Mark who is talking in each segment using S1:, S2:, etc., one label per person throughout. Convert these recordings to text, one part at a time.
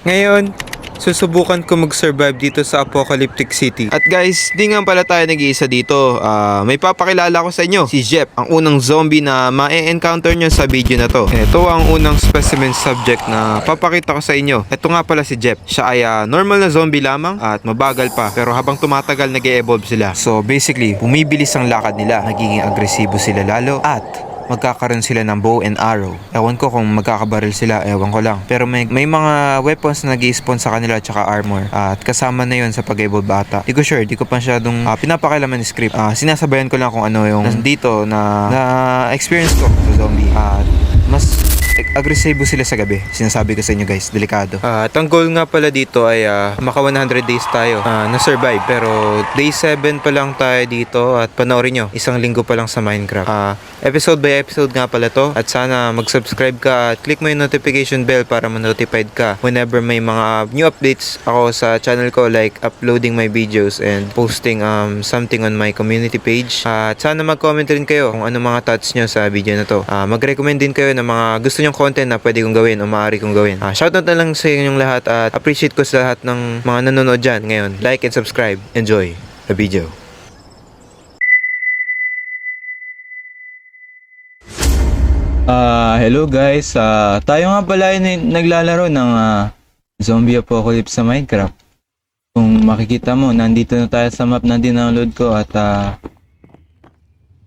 S1: Ngayon, susubukan ko mag-survive dito sa Apocalyptic City. At guys, di nga pala tayo nag-iisa dito. May papakilala ko sa inyo, si Jep, ang unang zombie na ma-encounter nyo sa video na to. Ito ang unang specimen subject na papakita ko sa inyo. Ito nga pala si Jep. Siya ay normal na zombie lamang at mabagal pa. Pero habang tumatagal, nag-e-evolve sila. So basically, bumibilis ang lakad nila, nagiging agresibo sila lalo, at magkakaroon sila ng bow and arrow. Ewan ko kung magkakabaril sila, ewan ko lang. Pero may mga weapons na nag-i-spawn sa kanila tsaka armor. At kasama na yon sa pag-evolve ata. Di ko sure, di ko pa masyadong pinapakilaman ng script. Sinasabayan ko lang kung ano yung nandito na experience ko sa zombie. At mas agresibo sila sa gabi. Sinasabi ko sa inyo guys, delikado. At ang goal nga pala dito ay maka 100 days tayo na survive. Pero day 7 pa lang tayo dito at panoorin nyo, isang linggo pa lang sa Minecraft. Episode by episode nga pala to. At sana mag-subscribe ka at click mo yung notification bell para ma-notified ka whenever may mga new updates ako sa channel ko, like uploading my videos and posting something on my community page. At sana mag-comment rin kayo kung ano mga thoughts nyo sa video na to. Mag-recommend din kayo ng mga gusto nyong content na pwede kong gawin o maaari kong gawin. Shoutout na lang sa inyong lahat at appreciate ko sa lahat ng mga nanonood dyan ngayon. Like and subscribe. Enjoy the video.
S2: Hello guys. Tayo nga pala ay naglalaro ng Zombie Apocalypse sa Minecraft. Kung makikita mo, nandito na tayo sa map na dinownload ko at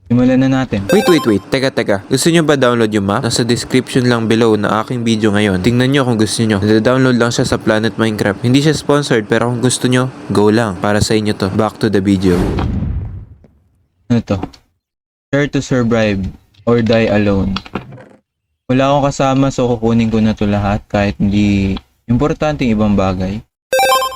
S2: simulan na natin.
S1: Wait. Teka. Gusto nyo ba download yung map? Nasa description lang below na aking video ngayon. Tingnan nyo kung gusto nyo. Nada-download lang siya sa Planet Minecraft. Hindi siya sponsored pero kung gusto nyo, go lang. Para sa inyo to. Back to the video.
S2: Ano to? Share to survive or die alone. Wala akong kasama so kukunin ko na to lahat kahit hindi importante yung ibang bagay.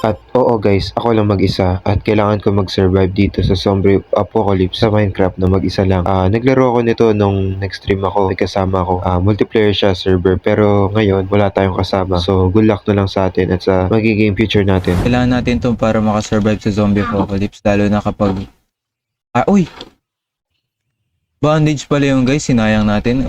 S3: At oo guys, ako lang mag-isa at kailangan ko mag-survive dito sa Zombie Apocalypse sa Minecraft na mag-isa lang. Naglaro ako nito nung nag-stream ako, may kasama ako. Multiplayer siya server pero ngayon wala tayong kasama. So good luck na lang sa atin at sa magiging future natin.
S2: Kailangan natin to para makasurvive sa Zombie Apocalypse lalo na kapag uy! Bandage pala yung guys, sinayang natin.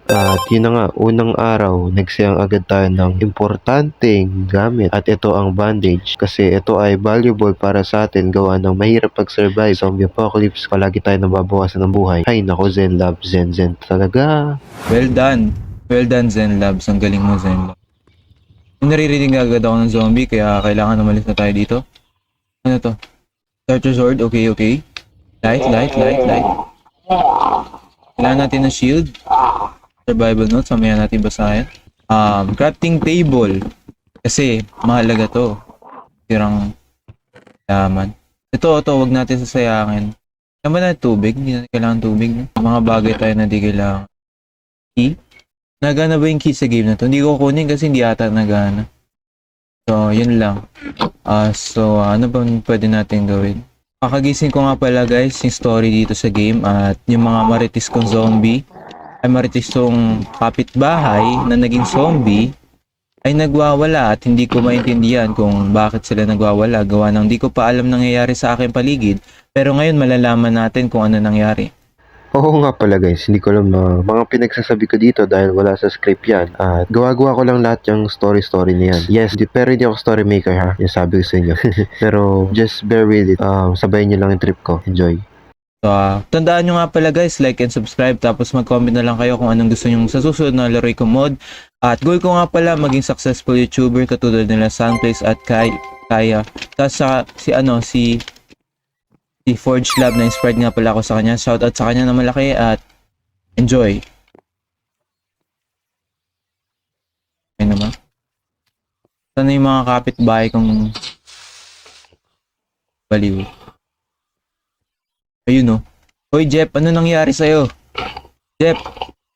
S3: At yun na nga, unang araw, nagsayang agad tayo ng importanteng gamit. At ito ang bandage kasi ito ay valuable para sa atin gawa ng mahirap pag-survive. Zombie Apocalypse, palagi tayo nababawasan ng buhay. Ay nako, Zen Lab, Zen talaga.
S2: Well done Zen Labs, ang galing mo Zen Labs. Naririnig agad ako ng zombie kaya kailangan umalis na tayo dito. Ano to? Start your sword, okay. Light. Kailangan natin ng shield. Survival notes, mamaya natin basahin. Crafting table. Kasi, mahalaga to. Tirang laman. Ito, wag natin sasayangin. Tama na tubig, hindi natin kailangan tubig. No? Mga bagay tayo na di kailangan. Key? Nagana ba yung key sa game na to? Hindi ko kunin kasi hindi ata nagana. So, yun lang. Ano ba pwede natin gawin? Kakagising ko nga pala guys yung story dito sa game at yung mga maritis kong zombie ay maritis tong kapitbahay na naging zombie ay nagwawala at hindi ko maintindihan kung bakit sila nagwawala gawa ng di ko pa alam nangyayari sa aking paligid pero ngayon malalaman natin kung ano nangyari.
S3: Oo nga pala guys, hindi ko alam na mga pinagsasabi ko dito dahil wala sa script yan. At gawa-gawa ko lang lahat yung story na yan. Yes, pero hindi ako story maker ha, yung sabi ko sa inyo. Pero just bear with it, sabayin nyo lang yung trip ko. Enjoy.
S2: So, tandaan nyo nga pala guys, like and subscribe tapos mag-comment na lang kayo kung anong gusto nyo sa susunod na laroy ko mod. At goal ko nga pala maging successful YouTuber katulad nila Sunplace at Kaya. Tapos si Forge Lab na inspired nga pala ako sa kanya. Shoutout sa kanya na malaki at enjoy. Okay naman. Sana yung mga kapitbahay kong baliw. Ayun Hoy Jeff, ano nangyari sa'yo? Jeff,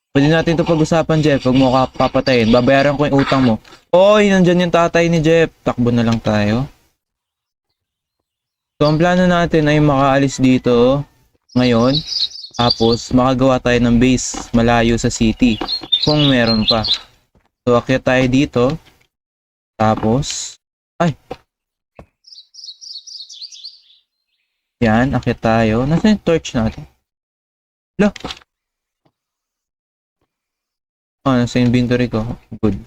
S2: pwede natin ito pag-usapan Jeff. Huwag mo papatayin. Babayaran ko yung utang mo. Oy, nandyan yung tatay ni Jeff. Takbo na lang tayo. So, ang plano natin ay makaalis dito ngayon. Tapos, makagawa tayo ng base malayo sa city. Kung meron pa. So, akyat tayo dito. Tapos, yan, akyat tayo. Nasaan yung torch natin? Hala. Nasa inventory ko. Good.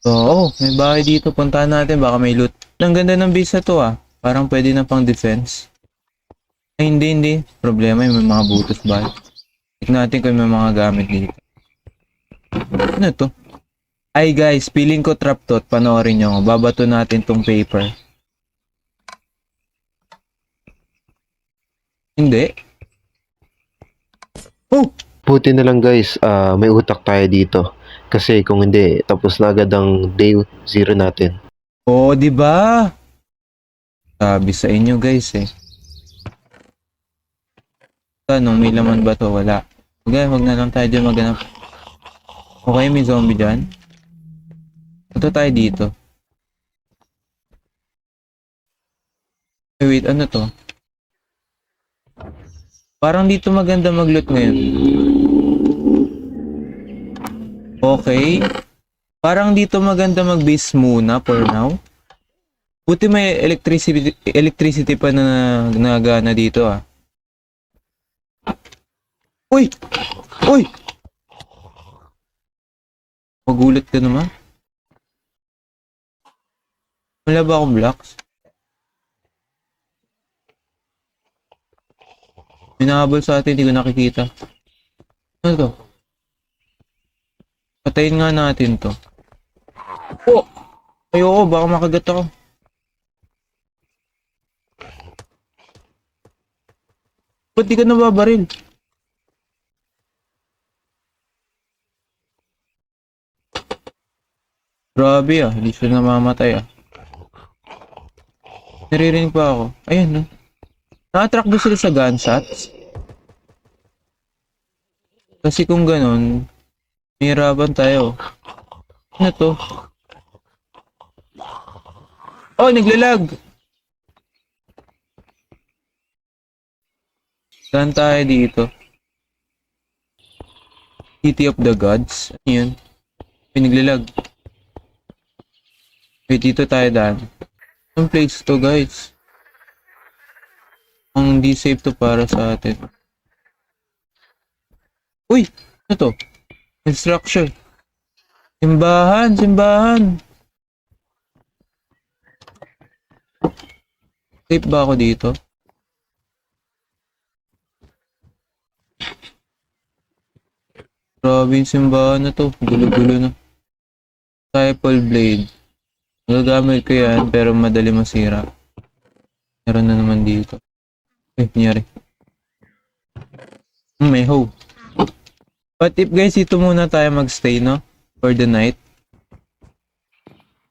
S2: Oo, may bahay dito. Puntahan natin. Baka may loot. Ang ganda ng base na to ah. Parang pwede na pang defense. Ay, hindi. Problema yung may mga butos ba? Tignan natin kung may mga gamit dito. Ano to? Ay guys, feeling ko trap to. Panoorin nyo. Babato natin tong paper. Hindi. Oh!
S3: Buti na lang guys, may utak tayo dito. Kasi kung hindi, tapos na agad ang day 0 natin.
S2: Oo, di ba? Sabi sa inyo guys eh. Tanong, may laman ba to? Wala. Okay, wag na lang tayo dyan maghanap. Okay, may zombie dyan. Ito tayo dito. Wait, ano to? Parang dito maganda mag-loot ngayon. Okay. Parang dito maganda mag-base muna for now. Buti may electricity pa na nagana dito ah. Uy! Uy! Magulat ka naman. Wala ba akong blocks? Minahabol sa atin, hindi ko nakikita. Ano to? Patayin nga natin to. Oh! Ayoko, baka makagat ako. Ba't di ka nababaril? Grabe ah, hindi siya namamatay ah. Naririnig pa ako. Ayan no. Na-attract ba sila sa gunshots? Kasi kung ganun, mahirapan tayo. Ano to? Oh, naglalag! Saan tayo dito? City of the Gods? Ano yun? Pinaglalag. Wait, dito tayo daan. Ang place to guys. Ang di safe to para sa atin. Uy! Ano to? Structure. Simbahan! Simbahan! Safe ba ako dito? Grabe yung simbahan na to. Gulo-gulo na. Disciple Blade. Nagagamit ko yan pero madali masira. Meron na naman dito. Nangyari. May hoe. But if guys, ito muna tayo magstay, no? For the night.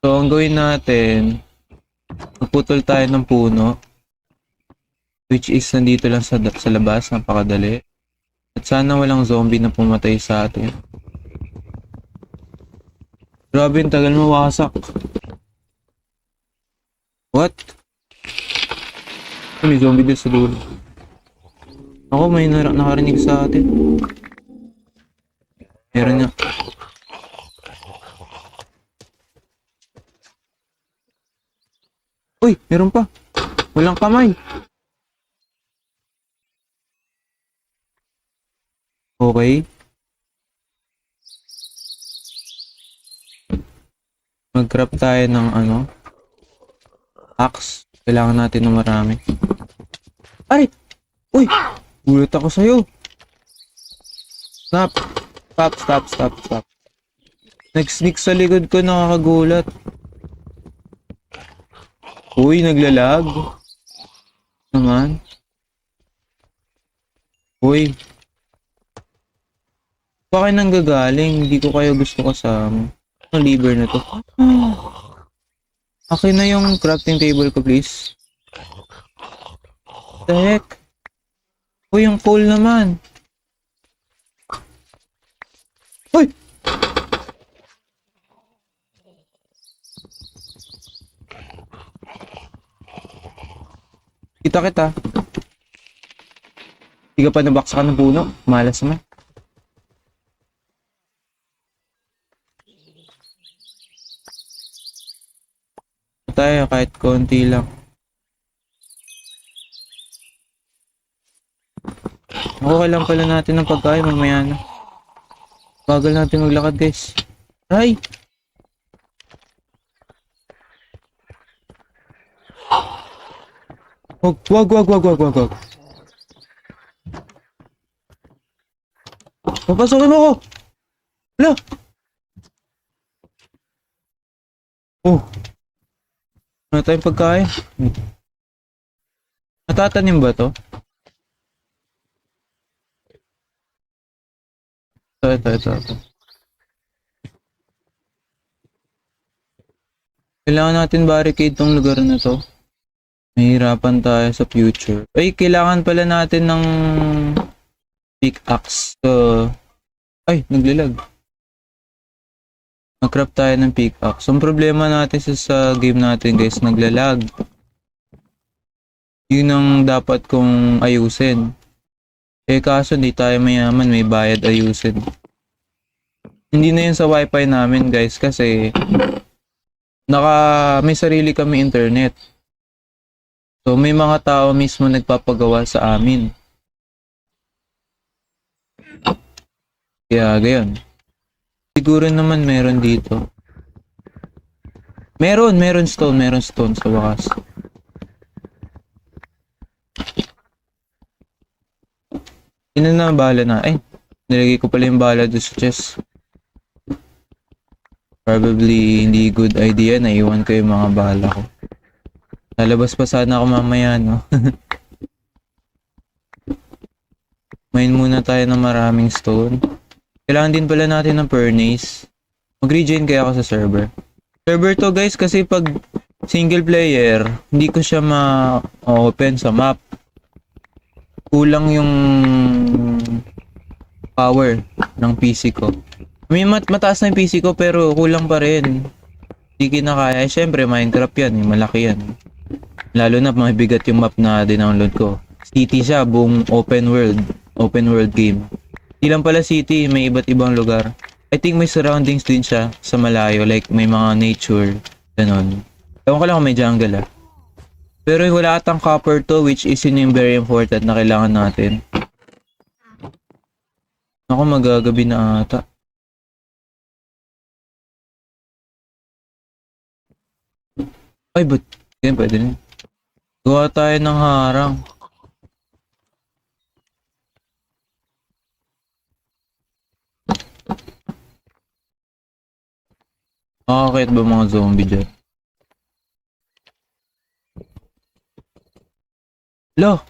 S2: So, ang gawin natin, magputol tayo ng puno. Which is nandito lang sa labas, napakadali. At sana walang zombie na pumatay sa atin. Grabe, yung tagal mawasak. What? May zombie din sa dulo. Ako, may nakarinig sa atin. Meron niya. Uy, meron pa. Walang kamay. Okay. Mag-craft tayo ng ano. Axe. Kailangan natin ng marami. Ay! Uy! Gulat ako sa'yo. Snap! Stop. Nag-sneak sa likod ko, nakakagulat. Uy, naglalag. Naman. Uy. Baka nanggagaling, hindi ko kayo gusto kasama. Ang liver na to. Akin na yung crafting table ko, please. What the heck? Uy, yung coal naman. Uy! Kita. Hindi ka pa nabaksakan ng puno. Malas naman. Tayo kahit konti lang. Okay lang pala natin ng pagkain mamaya na. Bagal natin maglakad guys. Ay! Wag. Papasukin mo ko! Wala! Oh! Ano tayong pagkain? Natatanim ba to? Ito. Kailangan natin barricade tong lugar na to. Mahirapan tayo sa future. Ay, kailangan pala natin ng pickaxe. Ay, naglalag. Mag-craft tayo ng pickaxe. Ang problema natin sa game natin guys, naglalag. Yun ang dapat kong ayusin. Eh kaso hindi tayo mayaman, may bayad ayusin. Hindi na yun sa wifi namin guys kasi may sarili kami internet. So may mga tao mismo nagpapagawa sa amin. Kaya gayon. Siguro naman meron dito. Meron stone sa wakas. Yun na bala na. Ay, nilagay ko pala yung bala doon sa chest. Probably hindi good idea na iwan ko yung mga bala ko. Lalabas pa sana ako mamaya, no? Mine muna tayo ng maraming stone. Kailangan din pala natin ng furnace. Mag-rejoin kaya ako sa server. Server to guys kasi pag single player, hindi ko siya ma-open sa map. Kulang yung power ng PC ko. May mataas na yung PC ko pero kulang pa rin. Hindi kinakaya. Eh, syempre Minecraft yan. Malaki yan. Lalo na mabigat yung map na dinownload ko. City siya, buong open world game. Hindi lang pala city, may iba't ibang lugar. I think may surroundings din siya sa malayo. Like may mga nature. Ganon. Ewan ko lang kung may jungle ah. Pero wala atang copper to which is yun yung very important na kailangan natin. Ako magagabi na ata. Ay, but yan pwede na. Gawa tayo ng harang. Makakakit ba mga zombie dyan? Lo!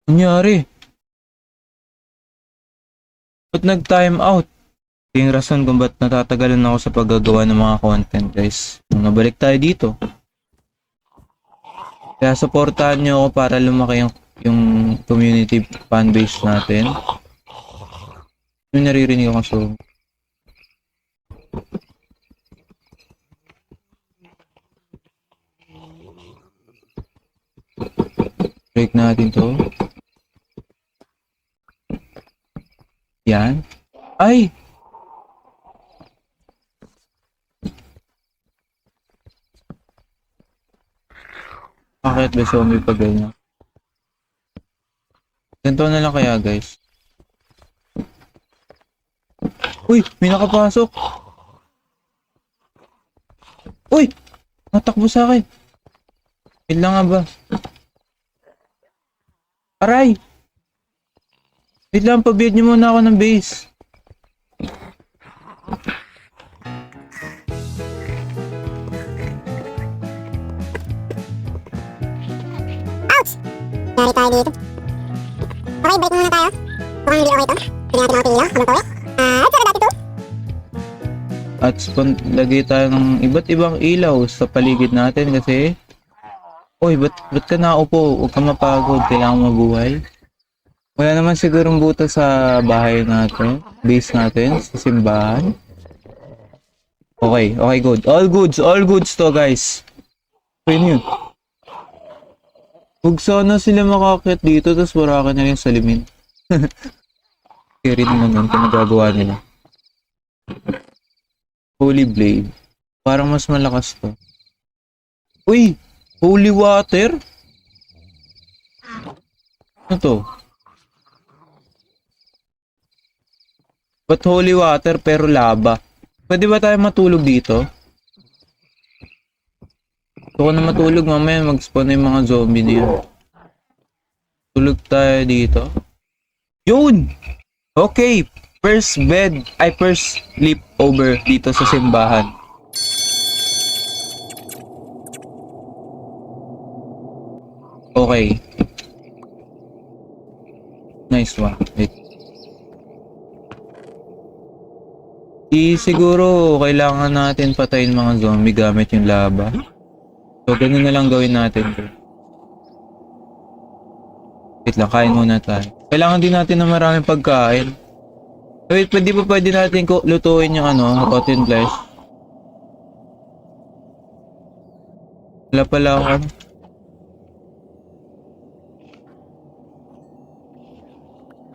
S2: Nangyari? Ba't nag-time out? Ito yung rason kung ba't natatagalan ako sa paggagawa ng mga content guys. Nabalik tayo dito. Kaya supportahan nyo ako para lumaki yung community fanbase natin. Yung naririnig ako so. Break natin to. Yan. Ay! Bakit ba zombie pa ganyan? Ganito na lang kaya guys. Uy! May nakapasok! Uy! Natakbo sa akin. Wait lang nga ba? Aray! Wait lang, pabiyad niyo muna ako ng base.
S4: Yari tayo dito. Okay, break muna tayo. Mukhang hindi okay ito. Pwede natin ako ilaw habang pauwi. At saka dati to.
S2: At lagay tayo ng iba't ibang ilaw sa paligid natin kasi Uy, ba't ka naupo? Huwag ka mapagod, kailangan mabuhay. Wala naman sigurong butas sa bahay natin, base natin, sa simbahan. Okay, good. All goods to guys. Yun. Huwag sana sila makakit dito, tapos warakan na rin sa limin. Carry naman yun kung nagagawa nila. Holy Blade. Parang mas malakas to. Uy! Holy water? Ano to? Ba't holy water pero lava? Pwede ba tayo matulog dito? Gusto ko na matulog, mamaya mag-spawn na yung mga zombie na yun. Tulog tayo dito. Yun! Okay! First sleep over dito sa simbahan. Okay. Nice one. Wait. Siguro kailangan natin patayin mga zombie gamit yung lava. So, ganun na lang gawin natin. Wait lang, kain muna tayo. Kailangan din natin ng maraming pagkain. Wait, pwede natin lutuin yung rotten flesh? Wala pala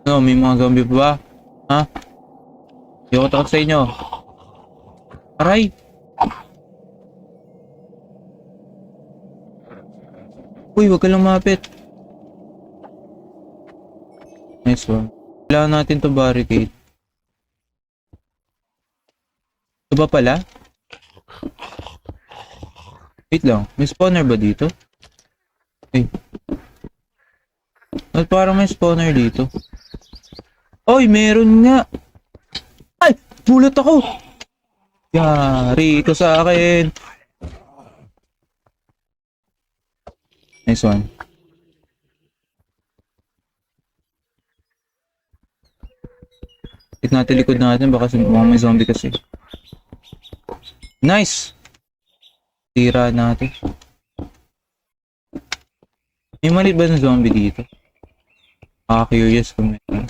S2: ako may mga zombie pa ba? Ha? Hindi ako takot sa inyo. Aray! Uy, wag ka lang mapit. Nice one. Kailangan natin to barricade. Ito ba pala? Wait lang, may spawner ba dito? Eh. At parang may spawner dito. Oy, meron nga! Ay! Bulot ako! Yari ito sa akin! Nice one. Hit natin likod natin, baka may zombie kasi. Nice! Tira natin. May maliit ba na zombie dito? Curious kung meron.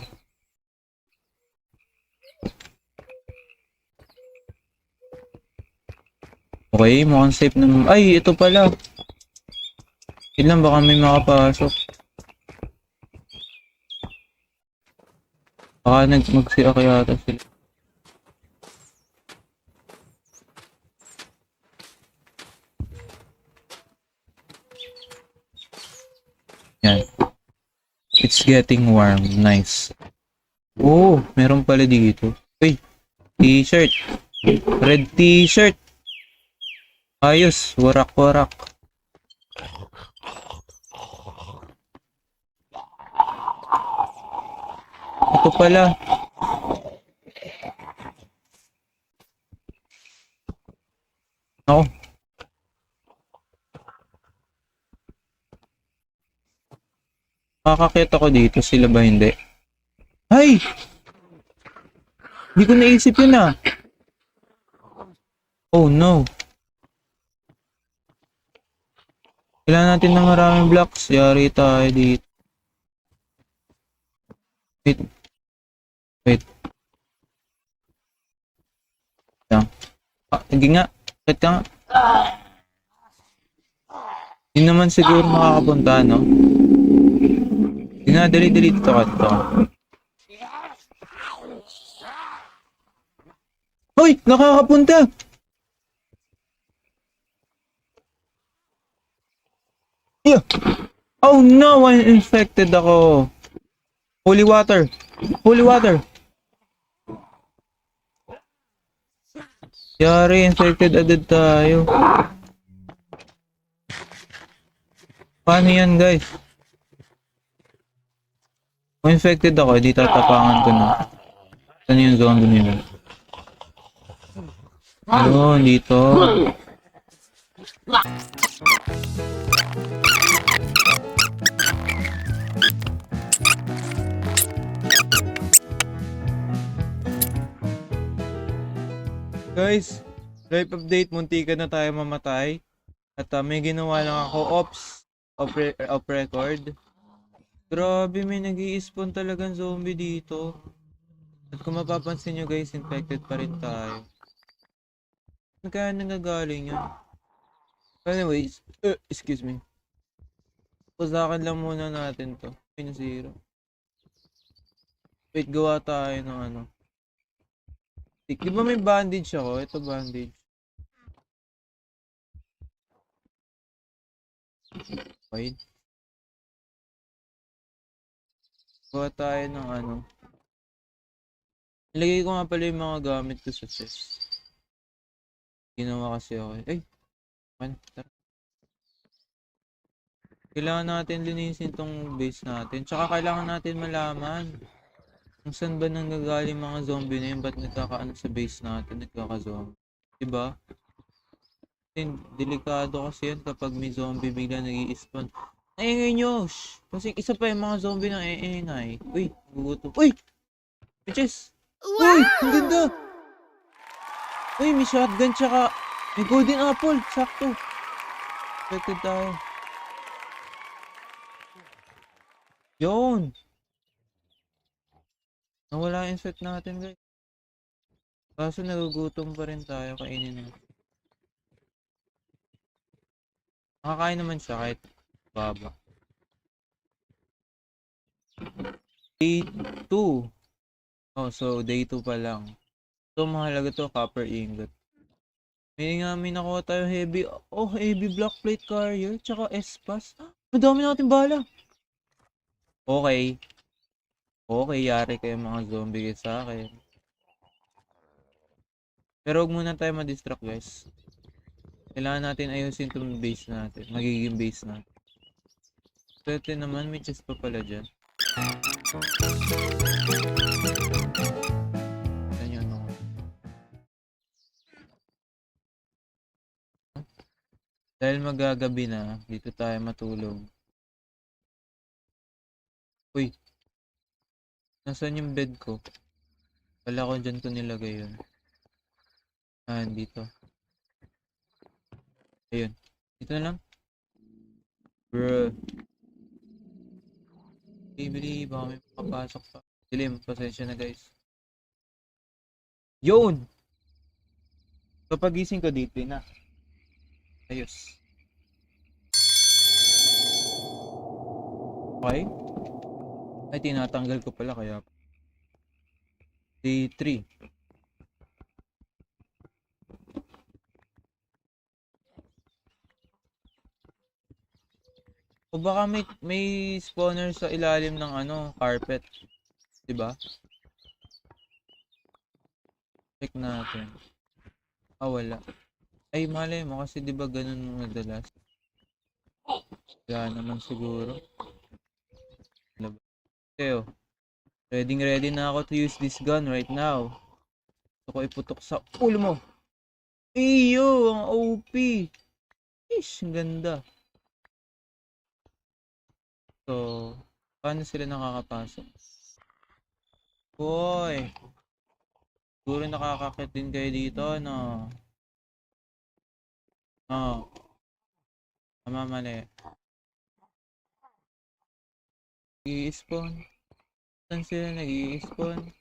S2: Okay, mukhang safe naman. Ay, ito pala. Ilan baka may makapasok. Baka mag-CA kaya ata sila. Yan. It's getting warm. Nice. Oh, meron pala dito. Uy, t-shirt. Red t-shirt. Ayos, warak-warak. Ito pala. Ako. Makakakita ko dito, sila ba hindi? Ay! Hindi ko naisip yun ah. Oh no. Kailangan natin ng maraming blocks. Yari tayo dito. Wait. Lang. Hindi nga. Wait ka nga. Hindi naman siguro makakapunta, no? Hindi nga, dali-dali dito ka. Hoy! Nakakapunta! Yeah. Oh no! I'm infected ako. Holy water! Holy water! Yari, infected agad tayo. Paano yan, guys? Kung infected ako, di tatapangan ko na. Saan yung zombie nila? Ayun, dito. Guys, live update, muntikan na tayo mamatay. At may ginawa lang ako, off record. Grabe, may nag-i-spawn talagang zombie dito. At kung mapapansin nyo guys, infected pa rin tayo. Kaya nagagaling yun. Anyways, excuse me. Pusakan lang muna natin to. Pin 0. Wait, gawa tayo ng ano. Di ba may bandage ako? Ito bandage. Wait. Gawa tayo ng ano. Nilagay ko nga pala yung mga gamit ko sa chest. Ginawa kasi ako. Ay! Man, tara. Kailangan natin linisin tong base natin. Tsaka kailangan natin malaman kung saan ba nanggagaling mga zombie na yun. Ba't nagkakaano sa base natin, nagkaka-zombie. Diba? Kasi delikado kasi yan kapag may zombie bigla nag-i-spawn. Naingay nyo! Shh! Kasi isa pa yung mga zombie na iingay. Uy! Gugutom. Uy! Bitches! Uy! Ang ganda! Uy! May shotgun tsaka may golden apple! Sakto! Expected tayo. Yun! Nawala yung set natin, guys. Kaso nagugutom pa rin tayo, kainin natin. Nakakain naman siya kahit baba. Day 2. Oh, so day 2 pa lang. So, mahalaga to, copper ingot. May nakuha tayo heavy. Oh, heavy block plate carrier. Tsaka espas. Madami natin bala. Okay. Okay, yari kayo mga zombie guys sa akin. Pero huwag muna tayo ma-distract guys. Kailangan natin ayusin itong base natin. Magiging base natin. Pwede naman, may chest pa pala dyan. Yan yun ako. Dahil magagabi na, dito tayo matulog. Uy! Nasaan yung bed ko? Wala ko dyan ko nilagay yun. Ah, dito. Ayun. Dito na lang. Bruh. Bibili, baka may makapasok pa. Dilim, pasensya na guys. Yun! Kapag gising ko dito na. Ayos. Okay. Ay, tinatanggal ko pala kaya. Day 3. O baka may spawner sa ilalim ng ano, carpet. 'Di ba? Check natin. Ah, wala. Ay, malay mo kasi 'di ba ganun madalas? Wala naman siguro. Teo. Ready na ako to use this gun right now. Gusto ko iputok sa ulo mo. Iyo, ang OP. Ish, ang ganda. So, paano sila nakakapasok? Boy! Siguro nakakakit din kayo dito, no? Oh. Tama, mali. Nag-i-spawn. Saan sila nag-i-spawn?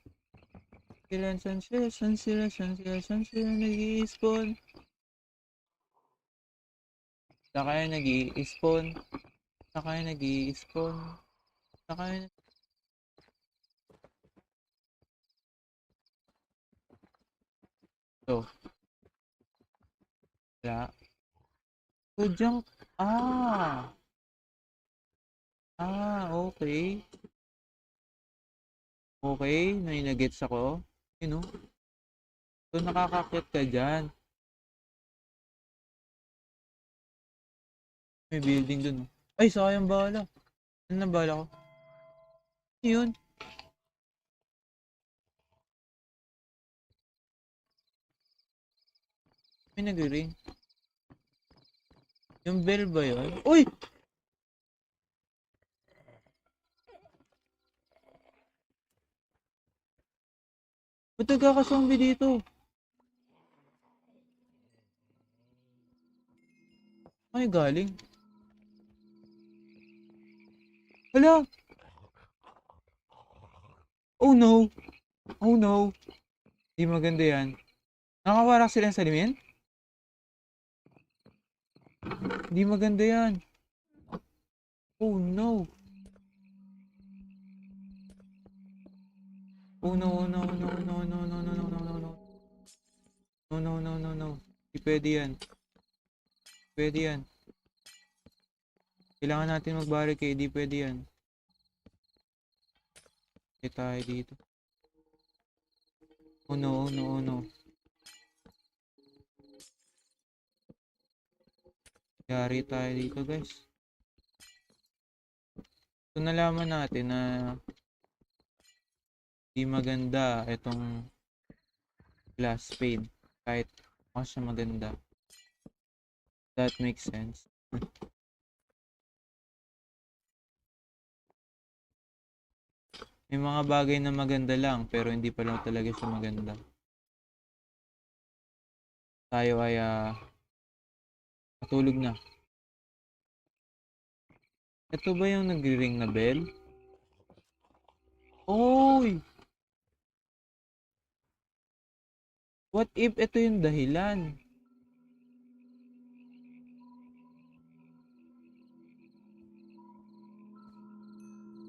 S2: Saan sila nag-i-spawn? Saan kayo nag-i-spawn? Saan kayo nag-i-spawn? Saan kayo So. Wala. So, junk. Ah! Ah, okay. Okay, may nagets ako. You know? So, nakakakit ka dyan. May building dun. Ay, sayang bala. Ano na bala ko? Ano yun? May nag-ring. Yung bell ba yun? Uy! Ba't nagkakazombie dito? Ay, galing. Hala! Oh no! Oh no! Di maganda yan. Nakawarak sila sa limin? Di maganda yan. Oh no! Oh no, no, no, no, no, no, no, no, no, no, no. No, no, no, no, no. Di pwede yan. Pwede yan. Kailangan natin mag-barricade. Di pwede yan. Okay tayo dito. Oh no, oh no, oh no. Yari tayo dito guys. So, nalaman natin na di maganda itong glass pane. Kahit mukha siya maganda. That makes sense. May mga bagay na maganda lang, pero hindi pa lang talaga siya maganda. Tayo ay matulog na. Ito ba yung nagri-ring na bell? Oy! What if ito yung dahilan?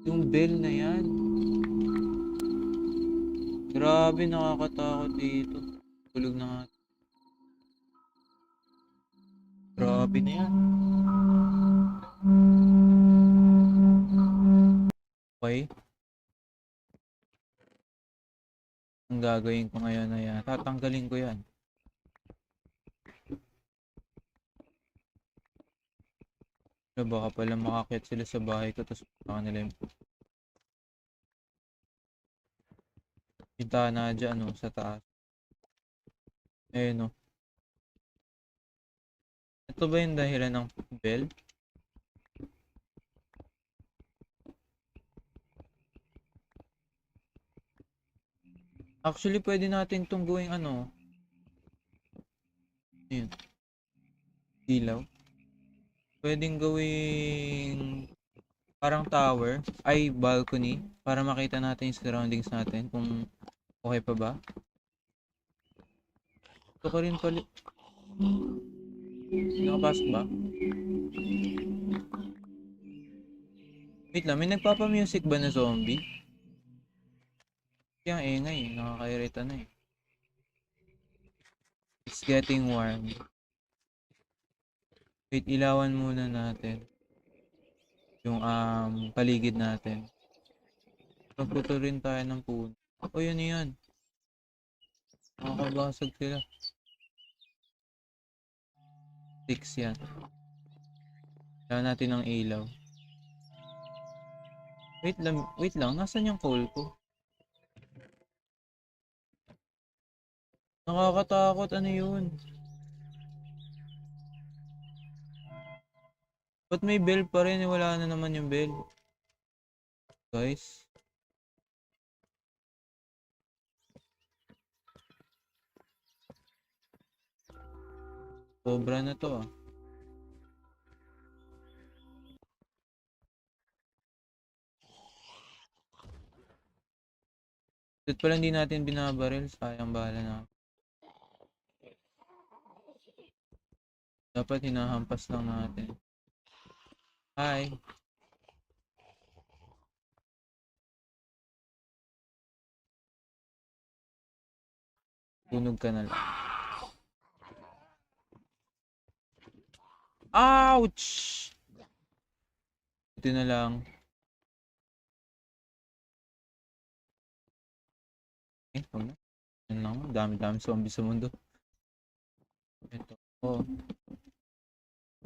S2: Yung bell na yan. Grabe, nakakatakot dito. Tulog na nga. Grabe na yan. Okay. Ang gagawin ko ngayon ay tatanggalin ko yan. So, baka pala makakit sila sa bahay ko tapos baka nila yung bintana dyan sa taas. Ayun o. Ito ba yung dahilan ng bell? Actually, pwede natin itong gawing ayun, ilaw. Pwedeng gawing parang tower, ay balcony, para makita natin yung surroundings natin kung okay pa ba. Ito ka rin pala. Nakapasok ba? Wait lang, may nagpapa-music ba na zombie? Kaya ingay, nakakairita na eh. It's getting warm. Wait, ilawan muna natin yung paligid natin. Pagputol rin tayo ng puno. O yun yan. Nakakabasag sila. 6 yan. Kailangan natin ng ilaw. Wait lang. Nasaan yung coal ko? Nakakatakot. Ano yun? Ba't may bell pa rin? Wala na naman yung bell. Guys. Sobra na to Ba't pala hindi natin binabaril? Sayang bala na. Dapat hinahampas lang natin. Hi. Tunog ka na lang. Ouch! Ito na lang. Wag na. Yan lang. Dami-dami zombie sa mundo. Ito.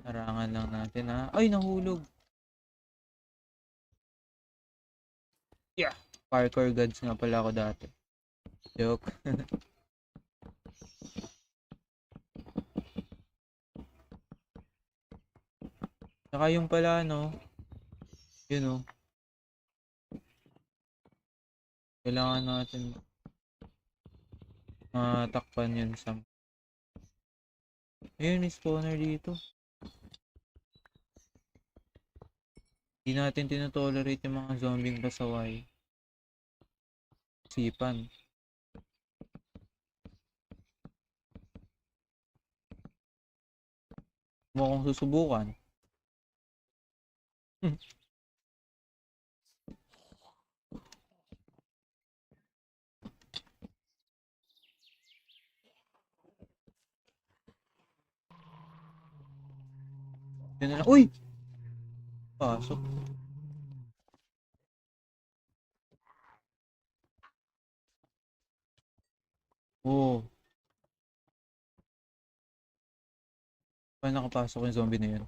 S2: Harangan lang natin Ay, nahulog. Yeah. Parkour gods nga pala ako dati. Joke. Saka yung pala yun kailangan natin matakpan yun sa ayun, may spawner dito. Hindi natin tinotolerate yung mga zombie pasaway. Sipan. Mo kung susubukan. Yun na lang. Uy! Pasok. Oh. Paano nakapasok yung zombie na yun?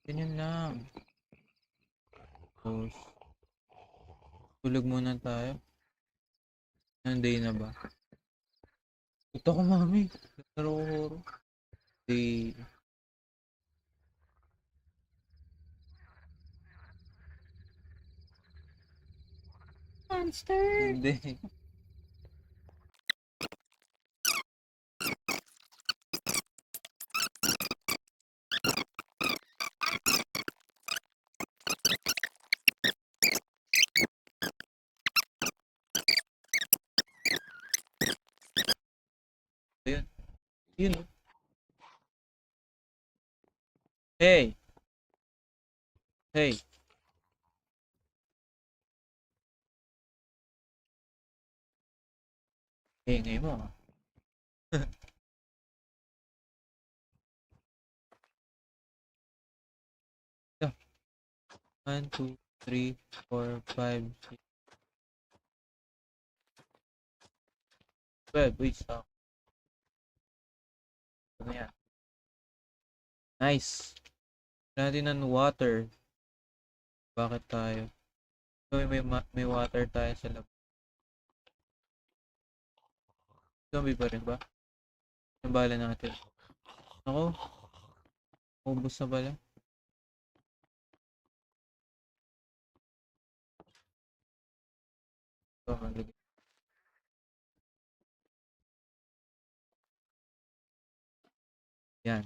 S2: Ganyan lang. Tapos, tulog muna tayo. Nanday na ba? Ito ko, mami. Laro ko horror. Day.
S4: Monster!
S2: Hindi. Ayun. Yun. Oh. Hey! Hey! Hey, ngayon mo. Ah. Ito. 1, 2, 3, 4, 5, 6, 12. Uy, stop. Ano yan? Nice. Natin ng water. Bakit tayo? May water tayo sa lab. Zombie pa rin ba? Yung bala natin. Ako, ubos na pala. Ito, malagay. Yan.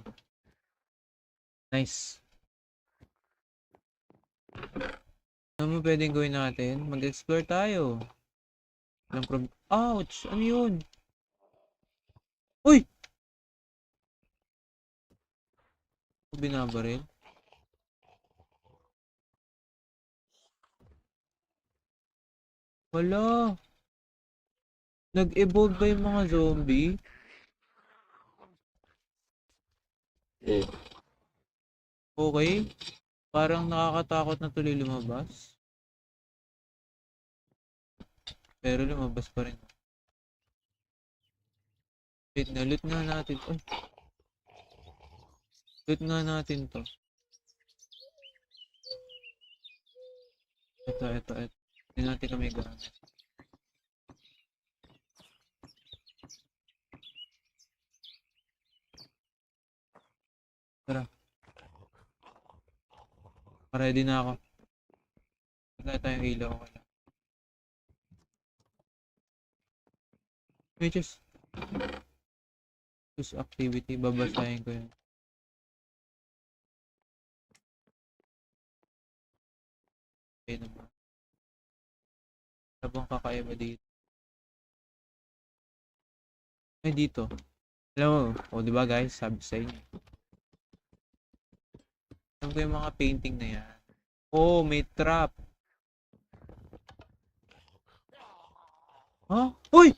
S2: Nice. Ano mo pwedeng gawin natin? Mag-explore tayo. Ouch! Ano yun? Uy! Ako binabaril? Wala! Nag-evolve ba yung mga zombie? Okay. Parang nakakatakot na tuloy lumabas. Pero lumabas pa rin. Wait, na-loot nga natin. Ay! Loot nga natin to. Ito. Hindi natin kami gamit. Tara. Ready na ako. Wala tayong ilaw. Wala. May just activity. Babasahin ko yun. Okay naman. Habang kakaiba dito. Ay, dito. Alam mo, di ba guys, sabi sa inyo. Alam ko yung mga painting na yan. Oh, may trap. Huh? Uy!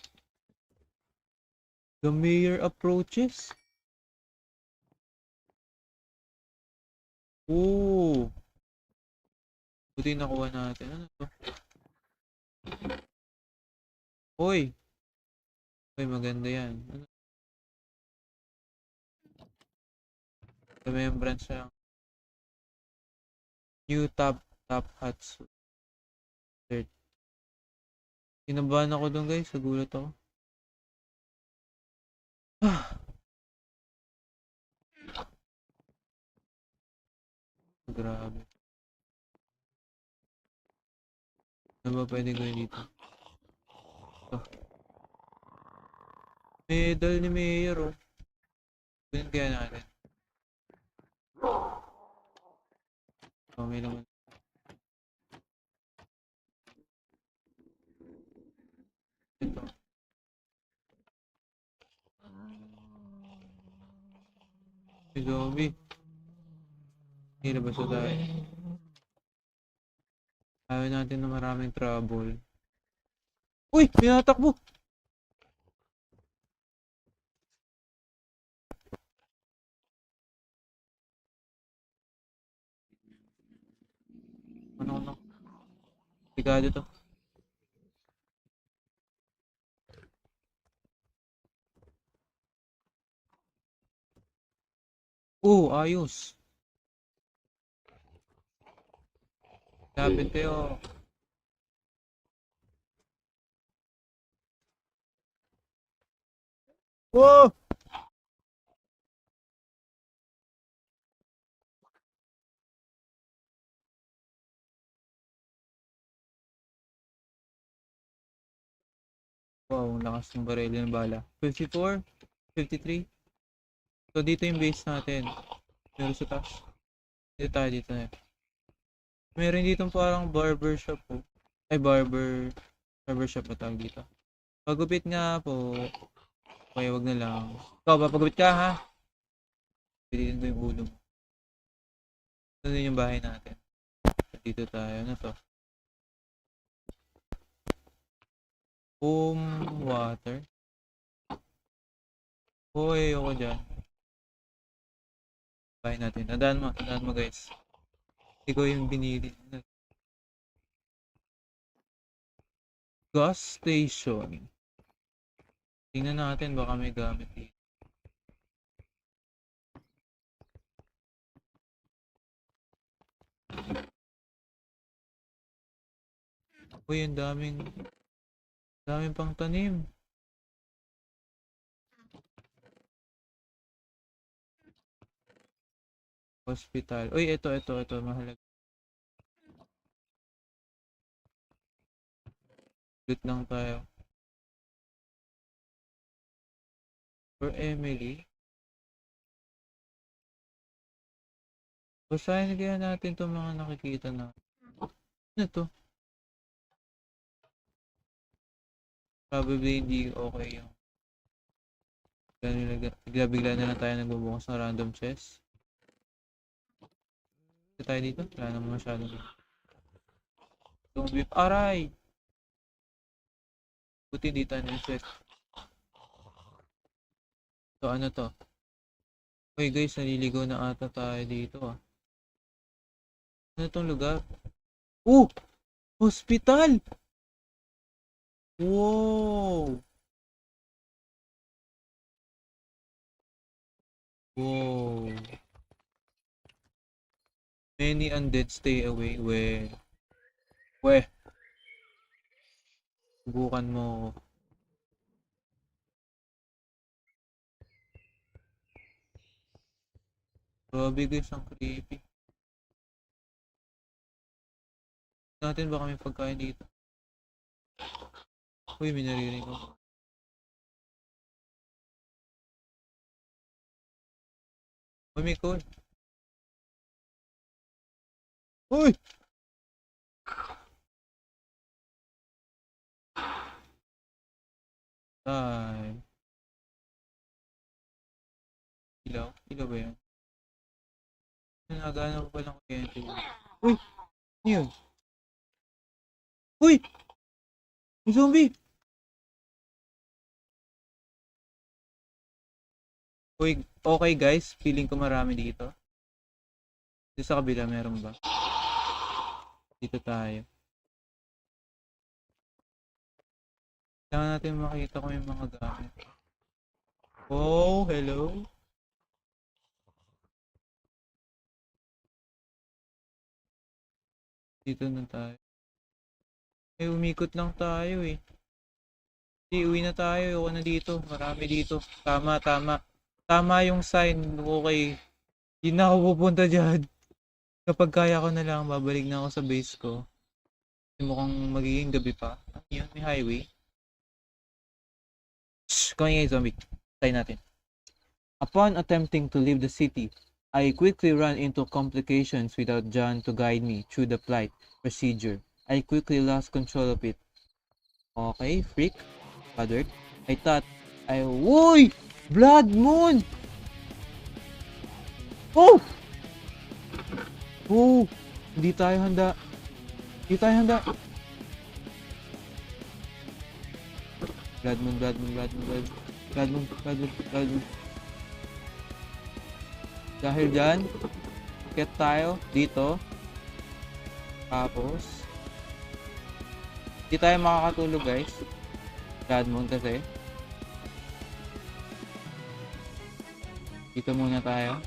S2: The mayor approaches. Oh. Buti nakuha natin. Ano to? Uy! Uy, maganda yan. Ano? Remembrance lang. New top hats. Third. Kinabahan ako dun guys. Nagulat ako. Grabe. Ano ba pwede gawin dito? Ito. Medal ni Mayor oh. Ganyan kaya natin. Oh, may naman. Ito. Si zombie. Nilabas na tayo. Ayaw natin na maraming trouble. Uy! May natakbo! Ano? Sigado to. Oh, ayos. Lapit kayo. Whoa! Wow, ang lakas ng baril ng bala. 54, 53. So dito yung base natin. Meron sa taas. Dito tayo dito na. Meron dito parang barber shop po. Ay, barber shop na tawag dito. Pagupit nga po. Okay, wag na lang. Ikaw, papagupit ka ha? Pilitin ko yung ulo mo. Ito din yung bahay natin. Dito tayo. Ano to? Home water. Hoy, ayoko dyan. Bahay natin. Tandaan mo guys. Ikaw yung binili. Gas station. Tingnan natin baka may gamit dito. Uy, ang daming pang tanim. Hospital. Uy, ito, mahalaga. Loot lang tayo. For Emily. Basahin kaya natin itong mga nakikita na. Ano to? Probably hindi okay yung bigla na lang tayo nagbubukas ng random chest. Ito tayo dito. Wala naman masyadong dito. Zombie. Aray! Buti dito na yung chest. So ano to? Uy guys, naliligaw na ata tayo dito ah. Ano tong lugar? Hospital! Wow! Wow! Many undead stay away. Weh! Subukan mo. Grabe guys, ang creepy. Natin baka may pagkain dito. Uy, may naririnig ko. Uy, may call. Uy! Ay. Ilaw? Ilaw ba yan? Nagana ko palang kuryente. Uy! Ano yun? Uy! May zombie! Uy, okay guys. Feeling ko marami dito. Dito sa kabila meron ba? Dito tayo. Kailangan natin makita ko yung mga gamit. Oh, hello? Dito na tayo. Eh, umikot lang tayo eh. Hindi, uwi na tayo. Ayoko na dito. Marami dito. Tama. Tama yung sign. Okay. Hindi na ako pupunta dyan. Kapag kaya ko na lang, babalik na ako sa base ko. Kasi mukhang magiging gabi pa. Yun, may highway. Shhh! Kung yung zombie. Tayo natin. Upon attempting to leave the city, I quickly ran into complications without John to guide me through the flight procedure. I quickly lost control of it. Okay, freak. Bothered. I thought Uy! Blood Moon! Oh! Oh! Hindi tayo handa. Blood Moon. Dahil dyan, get tayo dito. Tapos, hindi tayo makakatulog guys. Blood Moon kasi. Dito muna tayo.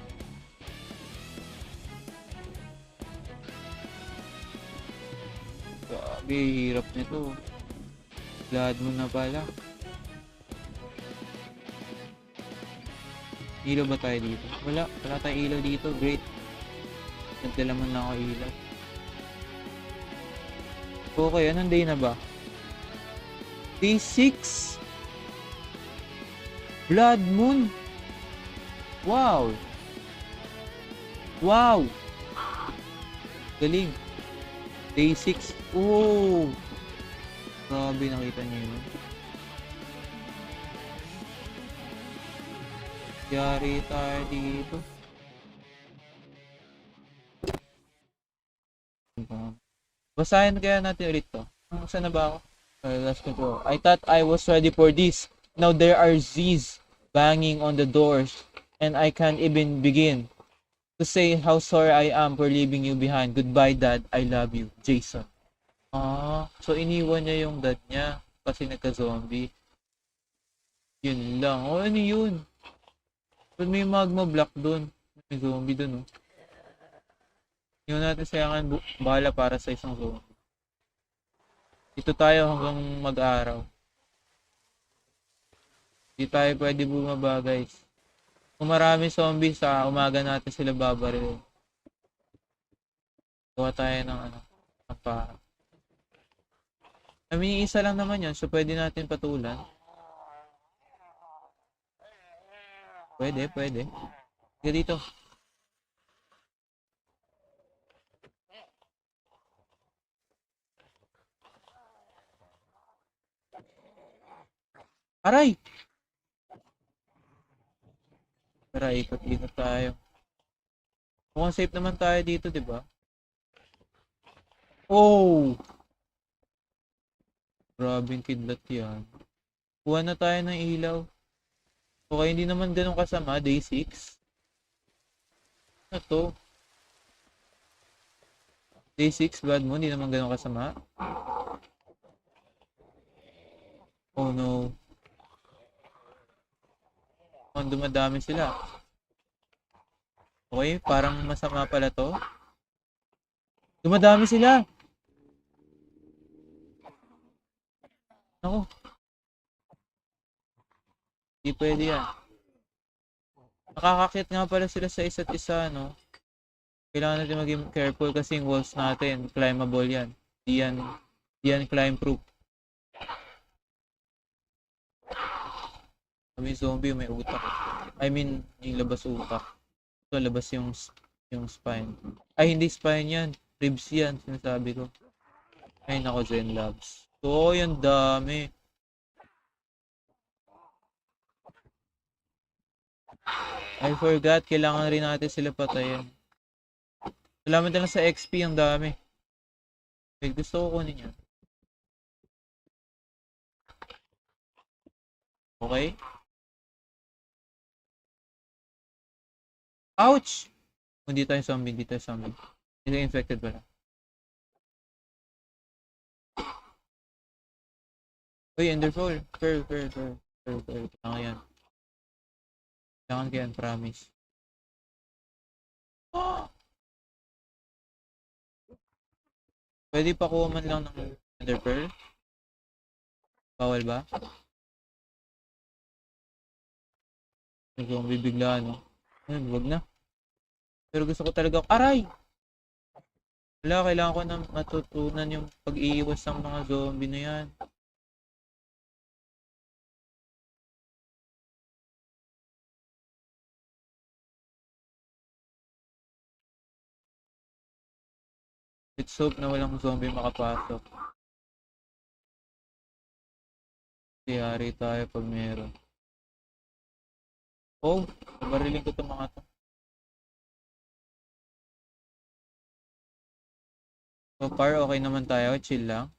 S2: Hirap nito. Blood Moon na pala. Ilaw ba tayo dito? Wala tayong ilaw dito. Great. Nagdalaman na ako ilaw. Okay, anong day na ba? Day 6. Blood Moon. Wow. Wow. Galing. Day 6. Oh. Grabe, nakita niyo yun. Yari tayo dito. Basahin kaya natin ulit to. Saan na ba ako? Last control. I thought I was ready for this. Now there are Z's banging on the doors and I can't even begin to say how sorry I am for leaving you behind. Goodbye, Dad. I love you. Jason. So iniwan niya yung dad niya kasi nagka-zombie. Yun lang. Ano yun? Ba't may magma block doon? May zombie doon, oh. Yun natin sayangan bala para sa isang zombie. Dito tayo hanggang mag-araw. Di tayo pwede bumaba, guys. Kung marami zombie sa umaga natin sila babaril. Gawa tayo ng pa. I mean, isa lang naman yan, so pwede natin patulan. Pwede. Sige dito. Aray! Tara, ikot-ikot tayo. Mukhang safe naman tayo dito, di ba? Oh! Grabing kidlat yan. Kuha na tayo ng ilaw. Okay, hindi naman ganun kasama. Day 6. Ano to? Day 6, Blood Moon. Hindi naman ganun kasama. Oh no. Oh, dumadami sila. Okay, parang masama pala to. Dumadami sila! Ako. Hindi pwede yan. Nakakakit nga pala sila sa isa't isa, no? Kailangan natin maging careful kasi yung walls natin, climbable yan. Di yan climb proof. Kami zombie, may utak. I mean, yung labas utak. Ito, labas yung spine. Ay, hindi spine yan. Ribs yan, sinasabi ko. Ay, nako, Zen Labs. So, yung dami. I forgot, kailangan rin natin sila patayin. Salamat na lang sa XP, ang dami. Wait, gusto ko kunin yan. Okay. Ouch! Hindi tayo zombie, hindi tayo zombie. Hindi infected pala. Uy, Enderfall. Pearl. Kailangan yan. Kailangan ko yan, promise. Pwede pa kuha man lang ng Enderpearl? Bawal ba? Zombie bigla, no? Ayun, wag na. Pero gusto ko talaga, aray! Wala, kailangan ko na matutunan yung pag-iiwas ng mga zombie na yan. Let's hope na walang zombie makapasok. Yari tayo pag meron. Oh, barilin ko itong mga to. So far, okay naman tayo. Chill lang.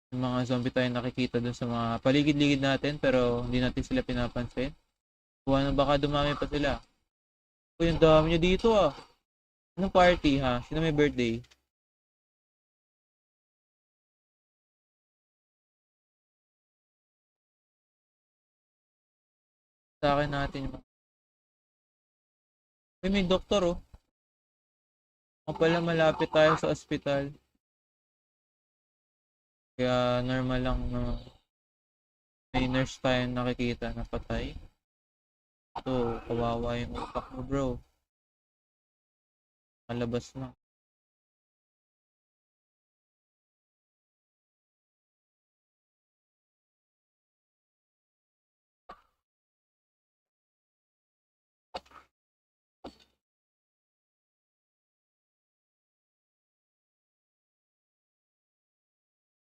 S2: Yung mga zombie tayo nakikita dun sa mga paligid-ligid natin pero hindi natin sila pinapansin. Kuha na baka dumami pa sila. Uy, ang dami nyo dito ah. Anong party ha? Sino may birthday? Sa akin natin yung... May doktor oh. Kung pala malapit tayo sa ospital. Kaya normal lang na may nurse tayong nakikita na patay. Ito, kawawa yung utak mo bro. Malabas na.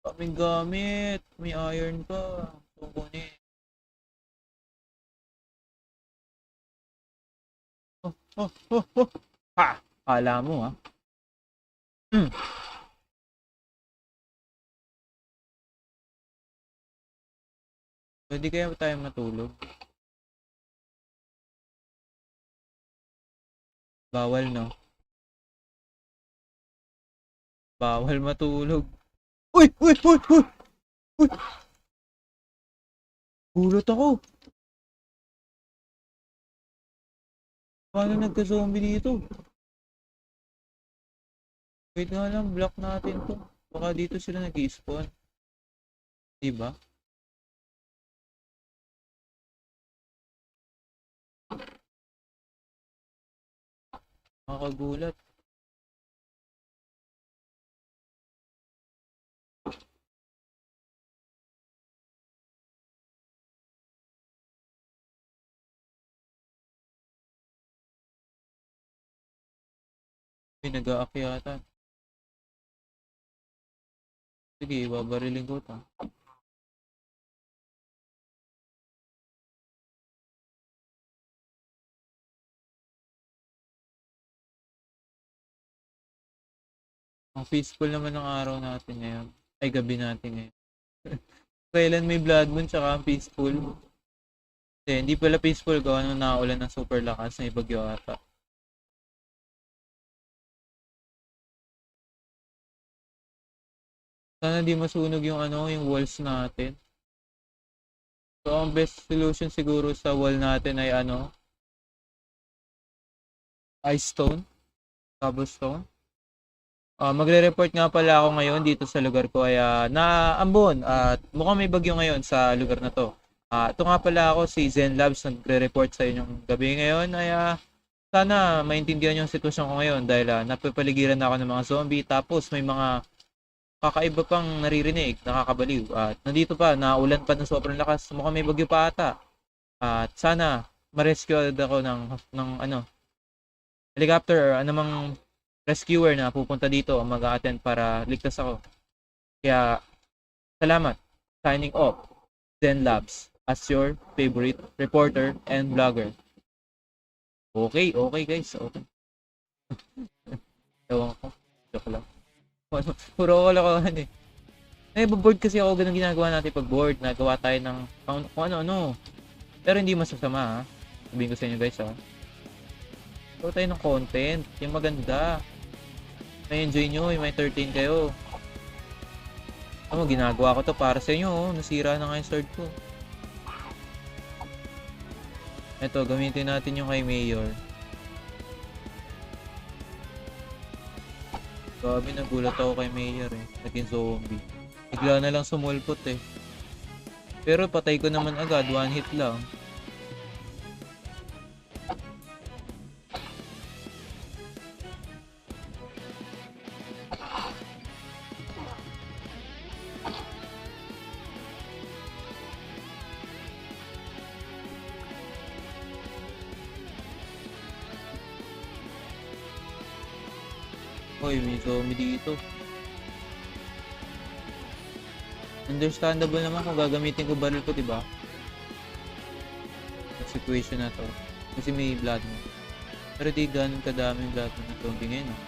S2: Kaming gamit. May iron pa. Kukunin. Oh. Ha! Kala mo ha. Pwede kaya tayo matulog? Bawal no? Bawal matulog. Uy! Gulat ako. Paano nagka-zombie dito? Wait nga lang, block natin to. Baka dito sila nag-i-spawn. Diba? Nakakagulat. May nag-aakyatan. Sige, babariling ko ta. Ang peaceful naman ng araw natin ngayon. Ay, gabi natin ngayon. Kailan may blood moon tsaka ang peaceful. Hindi pala peaceful gawa nung naulan ng super lakas na ibagyo ata. Sana di masunog yung yung walls natin. So, ang best solution siguro sa wall natin ay ice stone, cobblestone. Magre-report nga pala ako ngayon dito sa lugar ko ay naambon at mukhang may bagyo ngayon sa lugar na to. Ito nga pala ako si Zen Labs, nagre-report sa inyo gabi ngayon ay sana maintindihan yung sitwasyon ko ngayon dahil napapaligiran ako ng mga zombie tapos may mga kakaiba pang naririnig, nakakabaliw. At nandito pa, naulan pa ng sobrang lakas, mukhang may bagyo pa ata. At sana ma-rescue ako ng helicopter or anumang rescuer na pupunta dito ang mag-a-attend para ligtas ako. Kaya, salamat. Signing off. Zen Labs as your favorite reporter and vlogger. Okay guys. Okay. Ewan ko. Joke lang. Puro kalokohan eh. Board kasi ako, ganun ginagawa natin pag board. Nagawa tayo ng kung ano-ano. Pero hindi masasama ha. Sabihin ko sa inyo guys ha. Gawa tayo ng content. Yung maganda. May enjoy nyo, may 13 kayo. Ginagawa ko to para sa inyo. Nasira na nga yung sword ko. Ito, gamitin natin yung kay Mayor. Grabe, nagulat ako kay Mayor eh. Naging zombie. Bigla na lang sumulpot eh. Pero patay ko naman agad, one hit lang. Hoy, may zombie dito. Understandable naman kung gagamitin ko barrel ko, diba? Sa situation na to. Kasi may blood mo. Pero di ganun kadaming blood mo na zombie ngayon.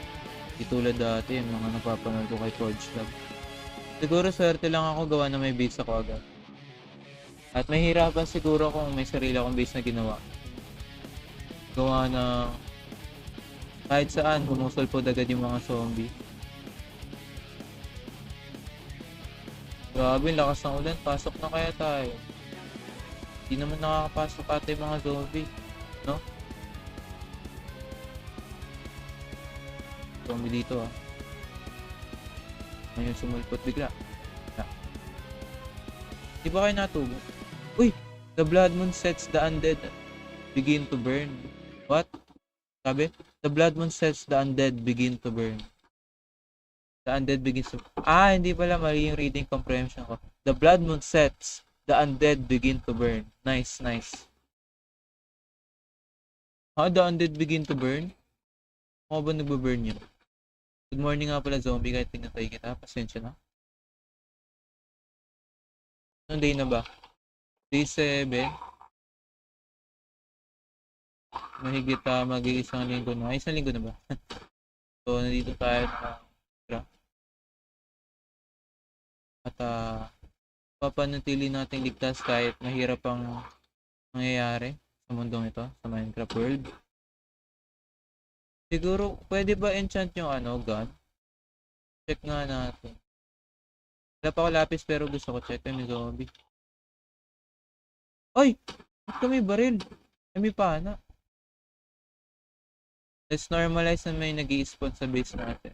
S2: Di tulad dati, yung mga napapanood ko kay Forge Lab. Siguro swerte lang ako gawa na may base ako agad. At mahirapan siguro kung may sarili akong base na ginawa. Gawa na kahit saan, humusulpod agad yung mga zombie. Grabe, lakas ng ulan. Pasok na kaya tayo. Hindi naman nakakapasok ata yung mga zombie. No? Zombie dito ah. Ngayon sumulpot bigla. Di ba kayo natugon? Uy! The blood moon sets the undead begin to burn. What? Sabi? The blood moon sets the undead begin to burn. The undead begins to... hindi pala. Mali yung reading comprehension ko. The blood moon sets the undead begin to burn. Nice, nice. The undead begin to burn? Ano ba nagbe-burn yun? Good morning nga pala, zombie. Kahit tinatay kita. Pasensya na. Anong day na ba? Day 7. Mahigit mag-iisang linggo na. Isang linggo na ba? So, nandito tayo na at papanatili natin ligtas kahit mahirap ang nangyayari sa mundong ito, sa Minecraft world. Siguro, pwede ba enchant yung gun? Check nga natin. Wala pa ako lapis pero gusto ko check. May zombie. Ay! Ba't may baril? May pana. Let's normalize na may nag-i-spawn sa base natin.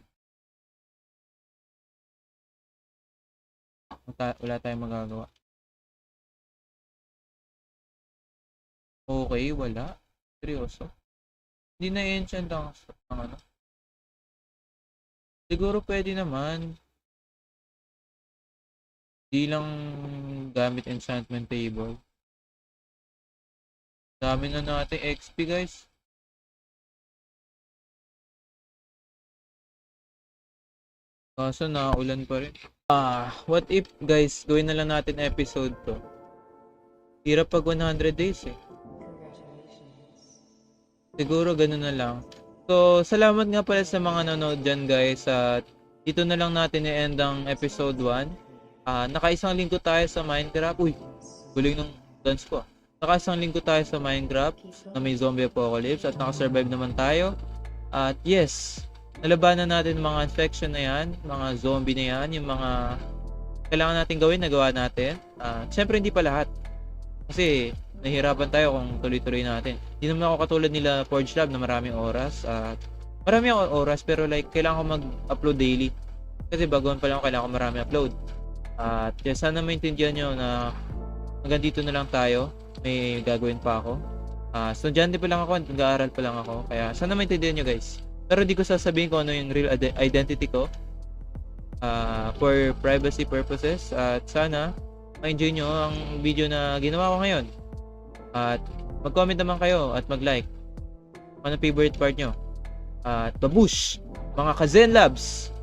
S2: Wala tayong magagawa. Okay, wala. Seryoso. Hindi na-enchant ang ano. Siguro pwede naman. Hindi lang gamit enchantment table. Dami na natin XP, guys. Kaso naulan pa rin. What if, guys, gawin na lang natin episode to. Hirap pag 100 days eh. Siguro ganun na lang. So, salamat nga pala sa mga nanonood dyan, guys. At dito na lang natin i-end ang episode 1. Nakaisang linggo tayo sa Minecraft. Uy, guling ng dance ko. Nakaisang linggo tayo sa Minecraft na may zombie apocalypse at nakasurvive naman tayo. At yes, nalabanan natin mga infection na yan, mga zombie na yan, yung mga kailangan natin gawin, nagawa natin. Siyempre hindi pa lahat. Kasi nahihirapan tayo kung tuloy-tuloy natin. Hindi naman ako katulad nila Forge Lab na maraming oras. Marami ako oras pero like kailangan ko mag-upload daily. Kasi baguhan pa lang ako, kailangan ko marami upload. At yes, sana maintindihan nyo na hanggang dito na lang tayo. May gagawin pa ako. Estudyante pa lang ako, nag-aaral pa lang ako. Kaya sana maintindihan nyo, guys. Pero di ko sasabihin kung ano yung real identity ko. For privacy purposes. At sana ma-enjoy nyo ang video na ginawa ko ngayon. At mag-comment naman kayo at mag-like. Ano favorite part nyo. At babush! Mga Kazen Labs!